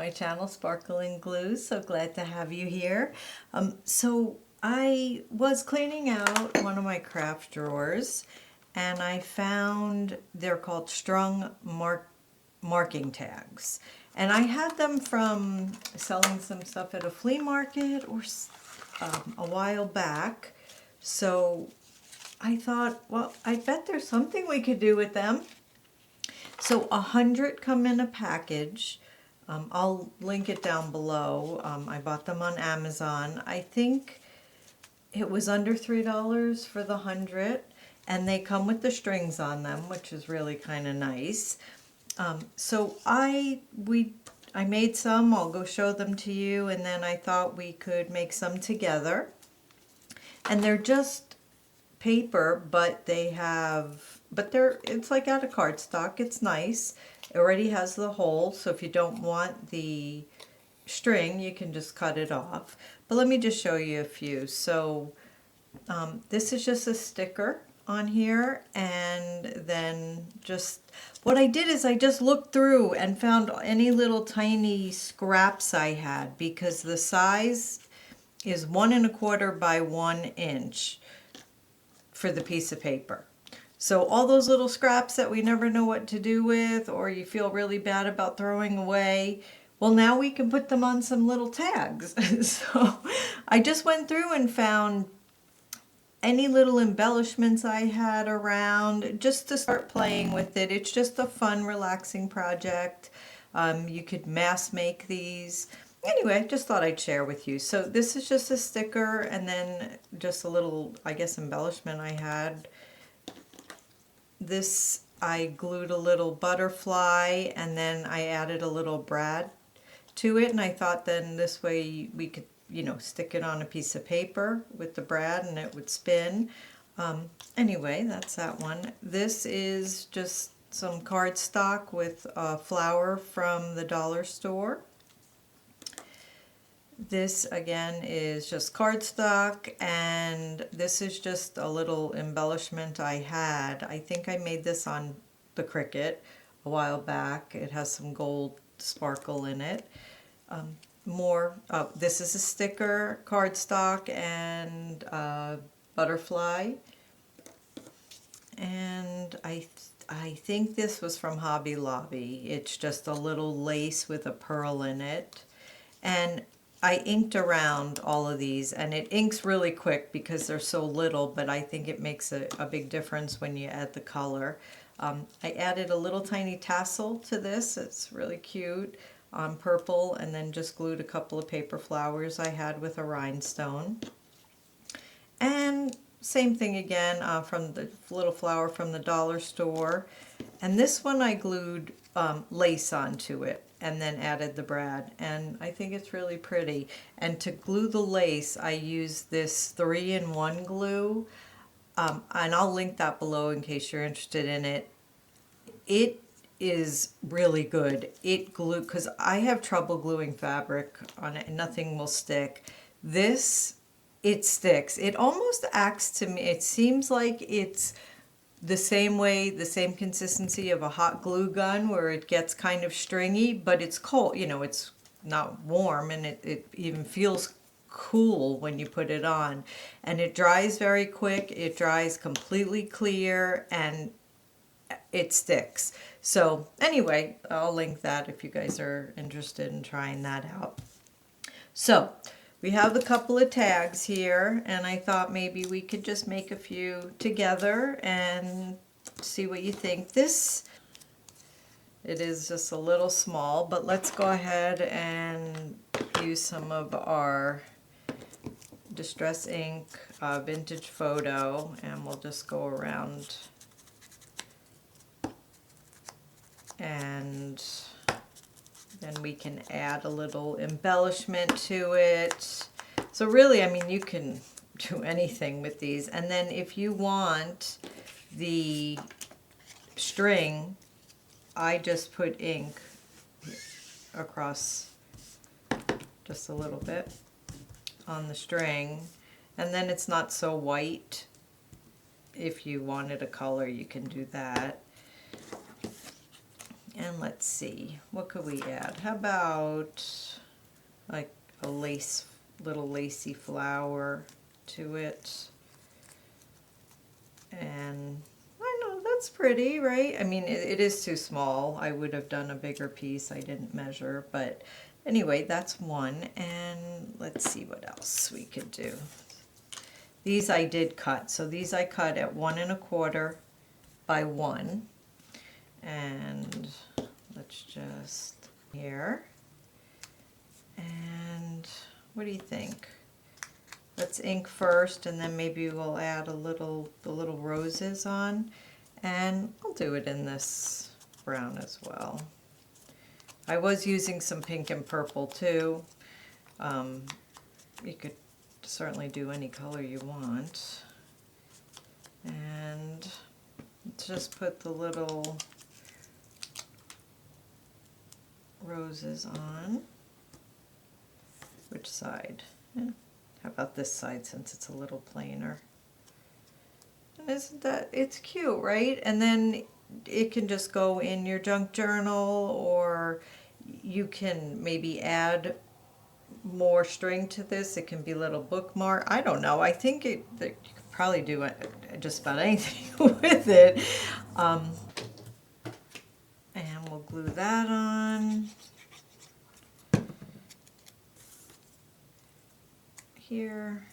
my channel, Sparkling Glue. So glad to have you here. So I was cleaning out one of my craft drawers and I found, they're called strung marking tags. And I had them from selling some stuff at a flea market or a while back. So I thought, well, I bet there's something we could do with them. So 100 come in a package. I'll link it down below. I bought them on Amazon. I think it was under $3 for the 100, and they come with the strings on them, which is really kind of nice. So I made some. I'll go show them to you, and then I thought we could make some together. And they're just paper, but it's like out of cardstock. It's nice. It already has the hole, so if you don't want the string, you can just cut it off. But let me just show you a few. So this is just a sticker on here, and then just what I did is I just looked through and found any little tiny scraps I had, because the size is 1 1/4 by 1 inch for the piece of paper. So all those little scraps that we never know what to do with, or you feel really bad about throwing away, well, now we can put them on some little tags. So I just went through and found any little embellishments I had around just to start playing with it. It's just a fun, relaxing project. You could mass make these. Anyway, just thought I'd share with you. So this is just a sticker, and then just a little, I guess, embellishment I had. This, I glued a little butterfly, and then I added a little brad to it, and I thought then this way we could, you know, stick it on a piece of paper with the brad and it would spin. Anyway, that's that one. This is just some cardstock with a flower from the dollar store. This again is just cardstock, and this is just a little embellishment I had. I think I made this on the Cricut a while back. It has some gold sparkle in it. This is a sticker, cardstock, and butterfly. And I think this was from Hobby Lobby. It's just a little lace with a pearl in it. And I inked around all of these, and it inks really quick because they're so little, but I think it makes a big difference when you add the color. I added a little tiny tassel to this. It's really cute on purple, and then just glued a couple of paper flowers I had with a rhinestone. And same thing again from the little flower from the dollar store. And this one I glued lace onto it and then added the brad, and I think it's really pretty. And to glue the lace, I used this 3-in-1 glue, and I'll link that below in case you're interested in it. It is really good. It glue, because I have trouble gluing fabric on it and nothing will stick. This, it sticks. It almost acts to me, it seems like it's the same way, the same consistency of a hot glue gun, where it gets kind of stringy, but it's cold, you know, it's not warm, and it even feels cool when you put it on. And it dries very quick, it dries completely clear, and it sticks. So anyway, I'll link that if you guys are interested in trying that out. So we have a couple of tags here, and I thought maybe we could just make a few together and see what you think. This, it is just a little small, but let's go ahead and use some of our Distress Ink Vintage Photo, and we'll just go around and then we can add a little embellishment to it. So really, I mean, you can do anything with these. And then if you want the string, I just put ink across just a little bit on the string. And then it's not so white. If you wanted a color, you can do that. And let's see, what could we add? How about like a little lacy flower to it? And I know, that's pretty, right? I mean, it is too small. I would have done a bigger piece. I didn't measure, but anyway, that's one. And let's see what else we could do. These I did cut. So these I cut at 1 1/4 by 1. And let's just here. And what do you think? Let's ink first, and then maybe we'll add the little roses on, and I'll do it in this brown as well. I was using some pink and purple too. You could certainly do any color you want. And let's just put the little roses on. Which side? Yeah. How about this side, since it's a little plainer? And isn't that, it's cute, right? And then it can just go in your junk journal, or you can maybe add more string to this. It can be a little bookmark. I don't know. I think that you could probably do just about anything with it. And we'll glue that on. Here,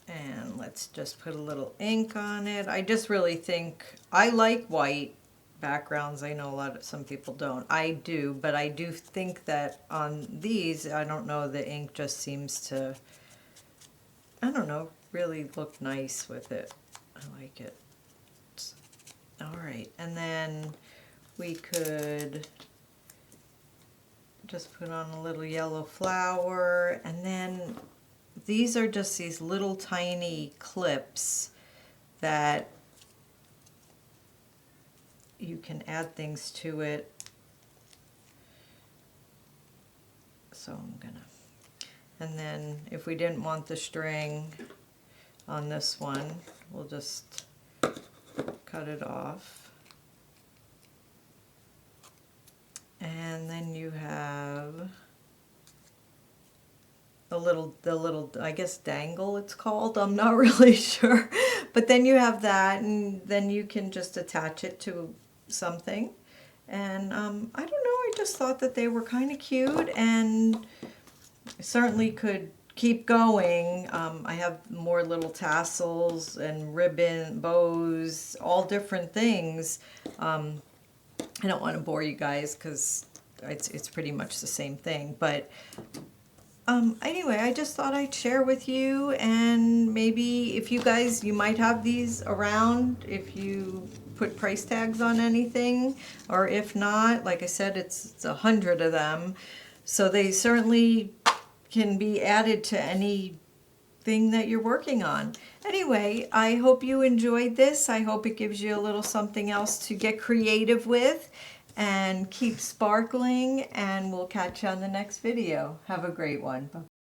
and let's just put a little ink on it. I just really think I like white backgrounds. I know some people don't. I do, but I do think that on these, I don't know, the ink just seems to, I don't know, really look nice with it. I like it. All right, and then we could just put on a little yellow flower, and then these are just these little tiny clips that you can add things to it. So I'm gonna, and then if we didn't want the string on this one, we'll just cut it off. And then you have the little, I guess dangle it's called, I'm not really sure. But then you have that, and then you can just attach it to something. And I don't know, I just thought that they were kind of cute, and certainly could keep going. I have more little tassels and ribbon, bows, all different things. I don't want to bore you guys because it's pretty much the same thing, but anyway, I just thought I'd share with you, and maybe if you guys, you might have these around if you put price tags on anything, or if not, like I said, it's 100 of them, so they certainly can be added to anything that you're working on. Anyway, I hope you enjoyed this. I hope it gives you a little something else to get creative with, and keep sparkling, and we'll catch you on the next video. Have a great one. Bye-bye.